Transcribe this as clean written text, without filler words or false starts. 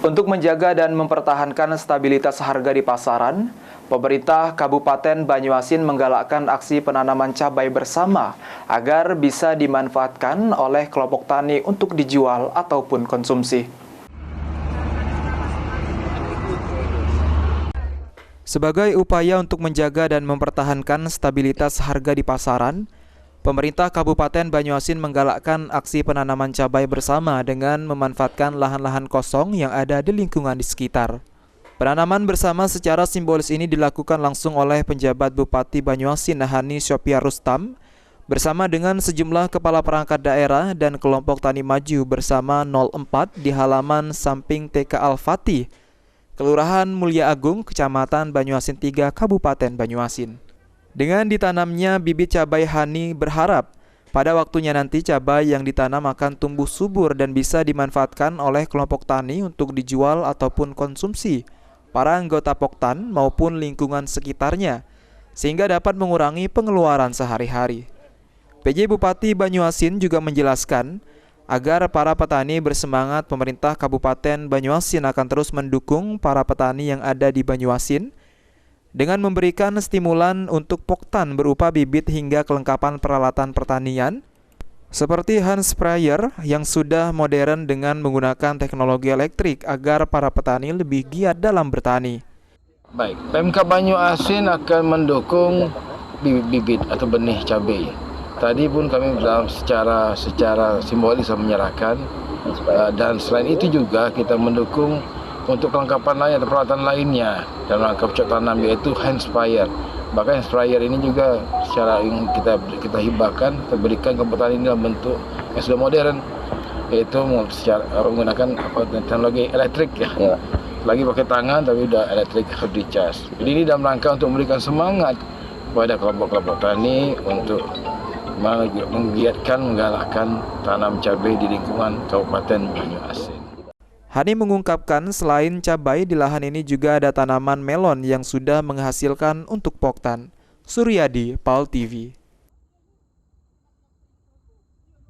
Untuk menjaga dan mempertahankan stabilitas harga di pasaran, pemerintah Kabupaten Banyuasin menggalakkan aksi penanaman cabai bersama agar bisa dimanfaatkan oleh kelompok tani untuk dijual ataupun konsumsi. Sebagai upaya untuk menjaga dan mempertahankan stabilitas harga di pasaran, pemerintah Kabupaten Banyuasin menggalakkan aksi penanaman cabai bersama dengan memanfaatkan lahan-lahan kosong yang ada di lingkungan di sekitar. Penanaman bersama secara simbolis ini dilakukan langsung oleh penjabat Bupati Banyuasin Hani Syopia Rustam bersama dengan sejumlah kepala perangkat daerah dan kelompok tani maju bersama 04 di halaman samping TK Al-Fatih, Kelurahan Mulia Agung, Kecamatan Banyuasin 3, Kabupaten Banyuasin. Dengan ditanamnya bibit cabai, Hani berharap pada waktunya nanti cabai yang ditanam akan tumbuh subur dan bisa dimanfaatkan oleh kelompok tani untuk dijual ataupun konsumsi para anggota Poktan maupun lingkungan sekitarnya, sehingga dapat mengurangi pengeluaran sehari-hari. PJ Bupati Banyuasin juga menjelaskan agar para petani bersemangat, pemerintah Kabupaten Banyuasin akan terus mendukung para petani yang ada di Banyuasin dengan memberikan stimulan untuk Poktan berupa bibit hingga kelengkapan peralatan pertanian seperti hand sprayer yang sudah modern dengan menggunakan teknologi elektrik agar para petani lebih giat dalam bertani. Baik, Pemkab Banyuasin akan mendukung bibit atau benih cabai. Tadi pun kami secara simbolis menyerahkan, dan selain itu juga kita mendukung untuk kelengkapan lain atau peralatan lainnya dalam rangka bercocok tanam, yaitu hand sprayer. Bahkan hand sprayer ini juga secara yang kita hibahkan, kita berikan ke petani dalam bentuk yang sudah modern, yaitu menggunakan teknologi elektrik ya. Lagi pakai tangan tapi sudah elektrik harus dicas. Jadi ini dalam rangka untuk memberikan semangat kepada kelompok-kelompok tani untuk menggiatkan, menggalakkan tanam cabai di lingkungan Kabupaten Banyuasin. Hani mengungkapkan selain cabai di lahan ini juga ada tanaman melon yang sudah menghasilkan untuk Poktan. Suryadi, PAL TV.